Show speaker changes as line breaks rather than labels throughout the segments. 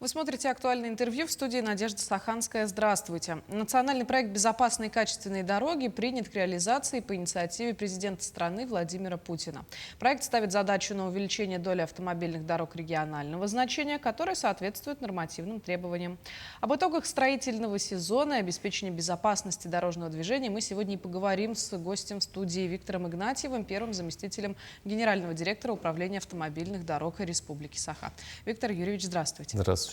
Вы смотрите «Актуальное интервью», в студии Надежда Саханская. Здравствуйте. Национальный проект «Безопасные и качественные дороги» принят к реализации по инициативе президента страны Владимира Путина. Проект ставит задачу на увеличение доли автомобильных дорог регионального значения, которые соответствуют нормативным требованиям. Об итогах строительного сезона и обеспечении безопасности дорожного движения мы сегодня и поговорим с гостем студии Виктором Игнатьевым, первым заместителем генерального директора Управления автомобильных дорог Республики Саха. Виктор Юрьевич, здравствуйте.
Здравствуйте.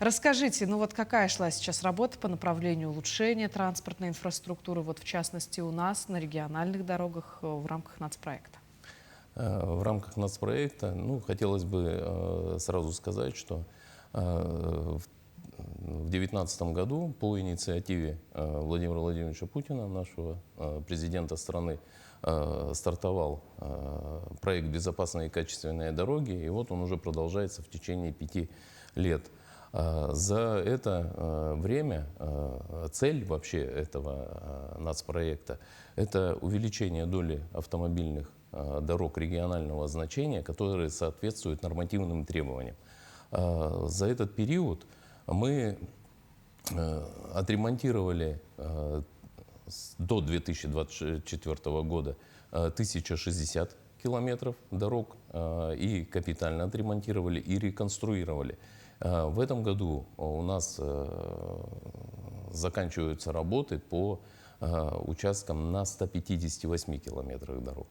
Расскажите, какая шла сейчас работа по направлению улучшения транспортной инфраструктуры, в частности у нас на региональных дорогах в рамках нацпроекта?
В рамках нацпроекта, хотелось бы сразу сказать, что в 2019 году по инициативе Владимира Владимировича Путина, нашего президента страны, стартовал проект «Безопасные и качественные дороги», и вот он уже продолжается в течение 5 лет. За это время цель вообще этого нацпроекта – это увеличение доли автомобильных дорог регионального значения, которые соответствуют нормативным требованиям. За этот период мы отремонтировали до 2024 года 1060 километров дорог и капитально отремонтировали и реконструировали. В этом году у нас заканчиваются работы по участкам на 158 километрах дорог.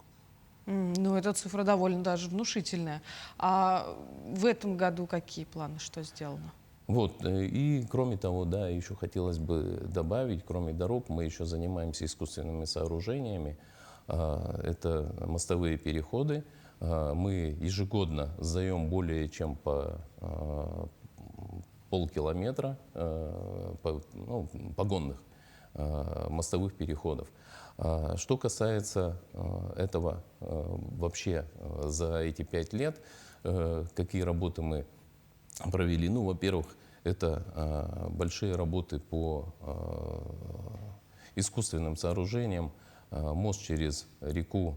Эта цифра довольно даже внушительная. А в этом году какие планы, что сделано?
И кроме того, еще хотелось бы добавить, кроме дорог, мы еще занимаемся искусственными сооружениями. Это мостовые переходы. Мы ежегодно сдаем более чем по полкилометра погонных мостовых переходов. Что касается этого вообще за эти 5 лет, какие работы мы провели? Во-первых, это большие работы по искусственным сооружениям. Мост через реку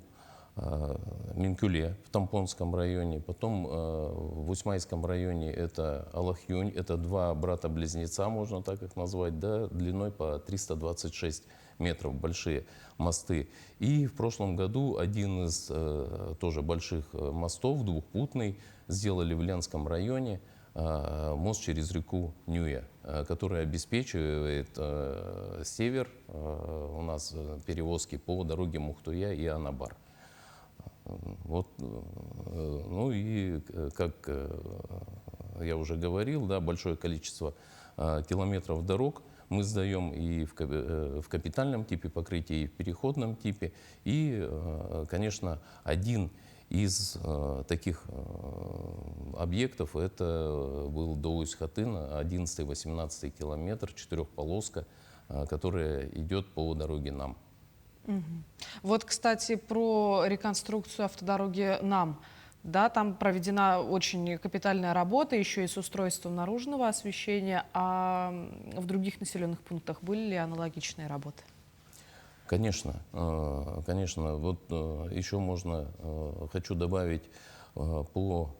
Минкюле в Тампонском районе, потом в Усьмайском районе это Алахюнь, это два брата-близнеца, можно так их назвать, длиной по 326 метров, большие мосты. И в прошлом году один из тоже больших мостов, двухпутный, сделали в Ленском районе, мост через реку Нюя, который обеспечивает север у нас перевозки по дороге Мухтуя и Анабар. И, как я уже говорил, большое количество километров дорог мы сдаем и в капитальном типе покрытия, и в переходном типе. И, конечно, один из таких объектов это был до Усть-Хатына, 11-18 километр, четырехполоска, которая идет по дороге НАМ.
Кстати, про реконструкцию автодороги НАМ. Там проведена очень капитальная работа, еще и с устройством наружного освещения. А в других населенных пунктах были ли аналогичные работы?
Конечно, конечно. Еще хочу добавить по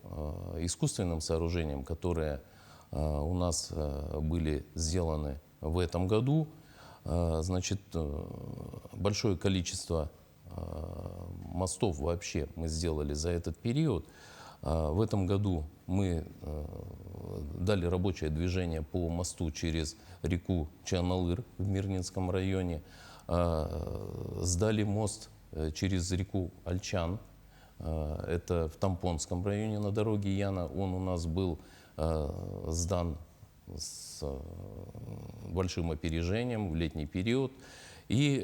искусственным сооружениям, которые у нас были сделаны в этом году. Большое количество мостов вообще мы сделали за этот период. В этом году мы дали рабочее движение по мосту через реку Чаналыр в Мирнинском районе. Сдали мост через реку Альчан, это в Тампонском районе на дороге Яна. Он у нас был сдан с большим опережением в летний период. И,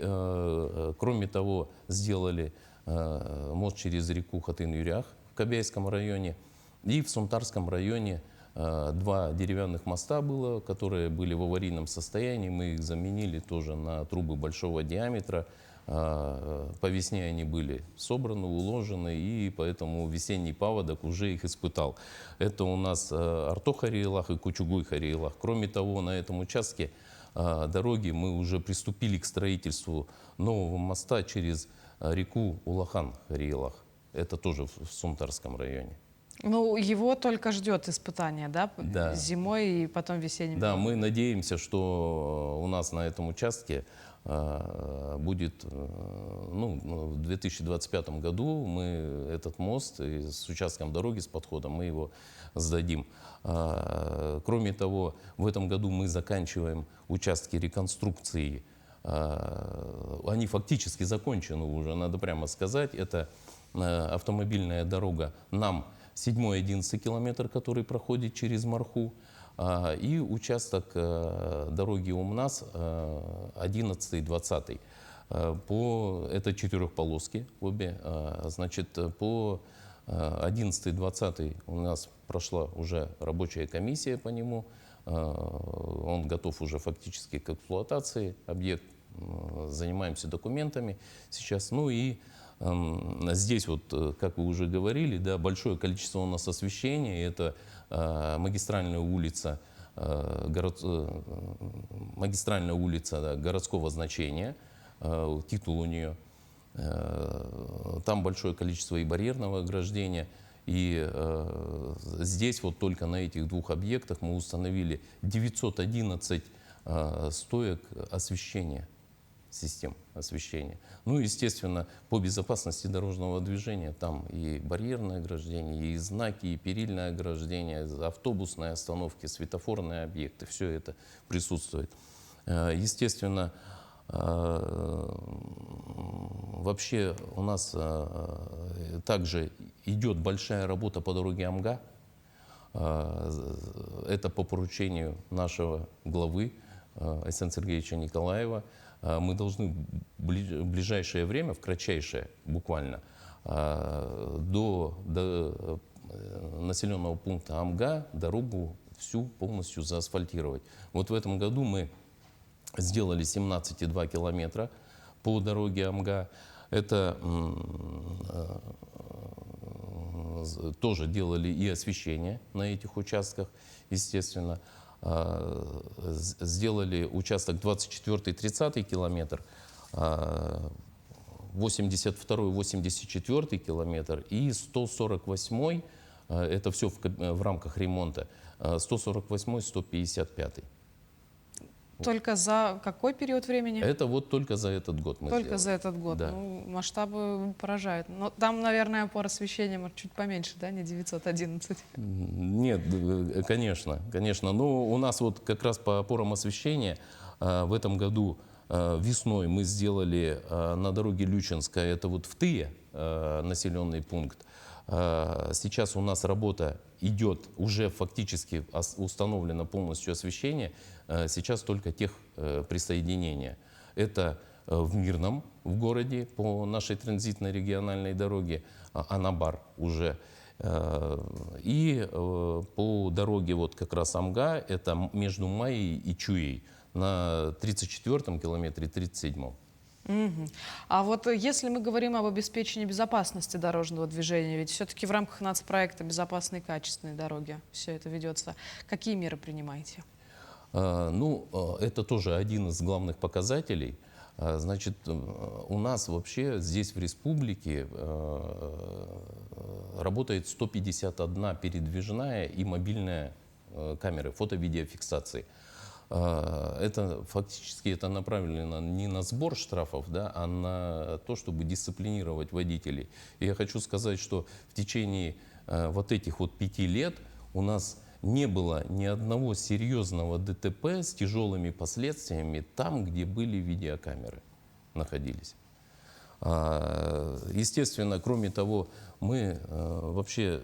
кроме того, сделали мост через реку Хатын-Юрях в Кобяйском районе. И в Сунтарском районе 2 деревянных моста было, которые были в аварийном состоянии. Мы их заменили тоже на трубы большого диаметра. По весне они были собраны, уложены, и поэтому весенний паводок уже их испытал. Это у нас Артох-Хариелах и Кучугуй-Хариелах. Кроме того, на этом участке дороги мы уже приступили к строительству нового моста через реку Улахан-Хариелах. Это тоже в Сунтарском районе.
Ну, его только ждет испытание, да?
Да.
Зимой и потом весенним.
Да, мы надеемся, что у нас на этом участке будет, ну, в 2025 году мы этот мост и с участком дороги, с подходом, мы его сдадим. Кроме того, в этом году мы заканчиваем участки реконструкции. Они фактически закончены уже, надо прямо сказать. Это автомобильная дорога нам 7-11 километр, который проходит через Марху, и участок дороги УМНАС 11-20. Это четырехполоски обе. Значит, по 11-20 у нас прошла уже рабочая комиссия по нему. Он готов уже фактически к эксплуатации. Объект, занимаемся документами сейчас. Ну и здесь вот, как вы уже говорили, да, большое количество у нас освещения. Это магистральная улица, магистральная улица, да, городского значения, титул у нее. Там большое количество и барьерного ограждения. И здесь вот только на этих двух объектах мы установили 911 стоек освещения, систем освещения. Ну, естественно, по безопасности дорожного движения там и барьерное ограждение, и знаки, и перильное ограждение, автобусные остановки, светофорные объекты, все это присутствует. Естественно, вообще у нас также идет большая работа по дороге Амга. Это по поручению нашего главы Александра Сергеевича Николаева. Мы должны в ближайшее время, в кратчайшее буквально, до населенного пункта Амга дорогу всю полностью заасфальтировать. Вот в этом году мы сделали 17,2 километра по дороге Амга. Это тоже делали и освещение на этих участках, естественно. Сделали участок 24-30 километр, 82-84 километр и 148, это все в рамках ремонта, 148-155.
Только за какой период времени?
Это вот только за этот год мы
Только
сделали.
за этот год.
Да.
Ну, масштабы поражают. Но там, наверное, по освещению может чуть поменьше, да, не 911?
Нет, конечно, конечно. Но у нас вот как раз по опорам освещения в этом году весной мы сделали на дороге Лючинская, это вот в Тые населенный пункт. Сейчас у нас работа идет, уже фактически установлено полностью освещение. Сейчас только техприсоединение. Это в Мирном, в городе, по нашей транзитной региональной дороге, Анабар уже. И по дороге вот как раз Амга, это между Майей и Чуей, на 34-м километре, 37-м.
Мгм. А вот если мы говорим об обеспечении безопасности дорожного движения, ведь все-таки в рамках нацпроекта «Безопасные и качественные дороги» все это ведется, какие меры принимаете?
Ну, это тоже один из главных показателей. Значит, у нас вообще здесь в республике работает 151 передвижная и мобильная камеры фото-видеофиксации. Это фактически это направлено не на сбор штрафов, да, а на то, чтобы дисциплинировать водителей. И я хочу сказать, что в течение вот этих вот 5 лет у нас не было ни одного серьезного ДТП с тяжелыми последствиями там, где были видеокамеры, находились. Естественно, кроме того, мы вообще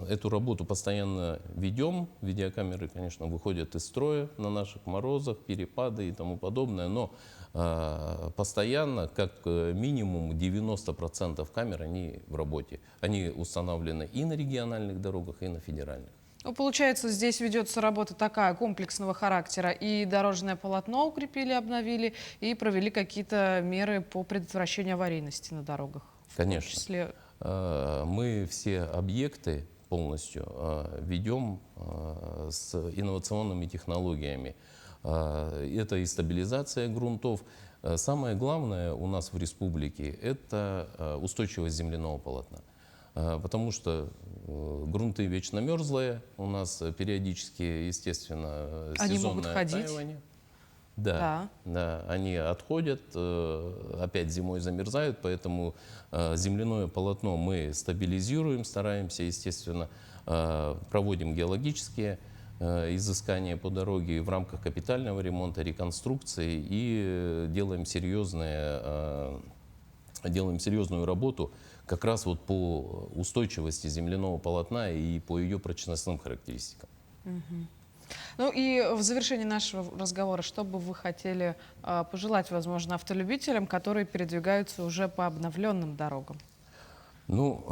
эту работу постоянно ведем. Видеокамеры, конечно, выходят из строя на наших морозах, перепады и тому подобное, но постоянно, как минимум 90% камер, они в работе. Они установлены и на региональных дорогах, и на федеральных.
Ну, получается, здесь ведется работа такая комплексного характера. И дорожное полотно укрепили, обновили, и провели какие-то меры по предотвращению аварийности на дорогах.
Конечно.
В том числе...
Мы все объекты полностью ведем с инновационными технологиями. Это и стабилизация грунтов. Самое главное у нас в республике – это устойчивость земляного полотна. потому что грунты вечно мерзлые, у нас периодически, естественно,
Они могут
сезонное
ходить.
оттаивание. Да, да, они отходят, опять зимой замерзают, поэтому земляное полотно мы стабилизируем, стараемся, естественно, проводим геологические изыскания по дороге в рамках капитального ремонта, реконструкции и делаем серьезную работу как раз вот по устойчивости земляного полотна и по ее прочностным характеристикам.
Ну и в завершении нашего разговора, что бы вы хотели пожелать, возможно, автолюбителям, которые передвигаются уже по обновленным дорогам?
Ну,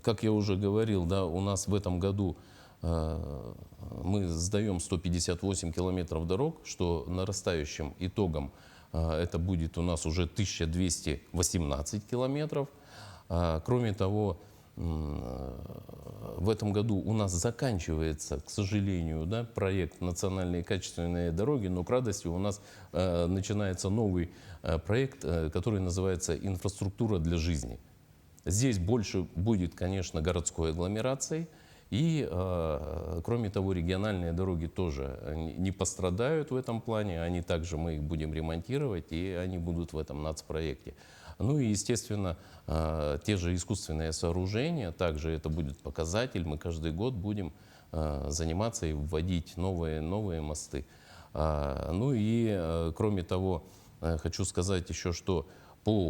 как я уже говорил, да, у нас в этом году мы сдаем 158 километров дорог, что нарастающим итогом это будет у нас уже 1218 километров. Кроме того, в этом году у нас заканчивается, к сожалению, да, проект «Национальные качественные дороги», но к радости у нас начинается новый проект, который называется «Инфраструктура для жизни». Здесь больше будет, конечно, городской агломерации. И, кроме того, региональные дороги тоже не пострадают в этом плане. Они также, мы их будем ремонтировать, и они будут в этом нацпроекте. Ну и, естественно, те же искусственные сооружения, также это будет показатель. Мы каждый год будем заниматься и вводить новые мосты. Ну и, кроме того, хочу сказать еще, что по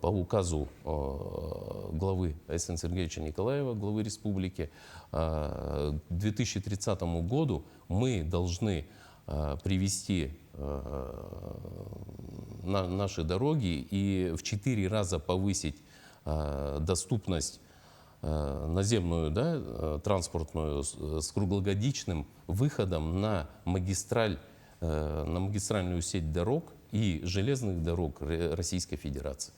указу главы Айсена Сергеевича Николаева, главы республики, к 2030 году мы должны привести наши дороги и в 4 раза повысить доступность наземную, да, транспортную с круглогодичным выходом на магистральную сеть дорог и железных дорог Российской Федерации.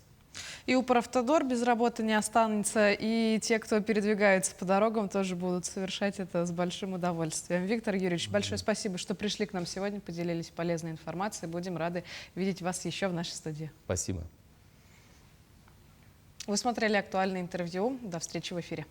И Укравтодор без работы не останется, и те, кто передвигается по дорогам, тоже будут совершать это с большим удовольствием. Виктор Юрьевич, большое спасибо, что пришли к нам сегодня, поделились полезной информацией. Будем рады видеть вас еще в нашей студии.
Спасибо.
Вы смотрели «Актуальное интервью». До встречи в эфире.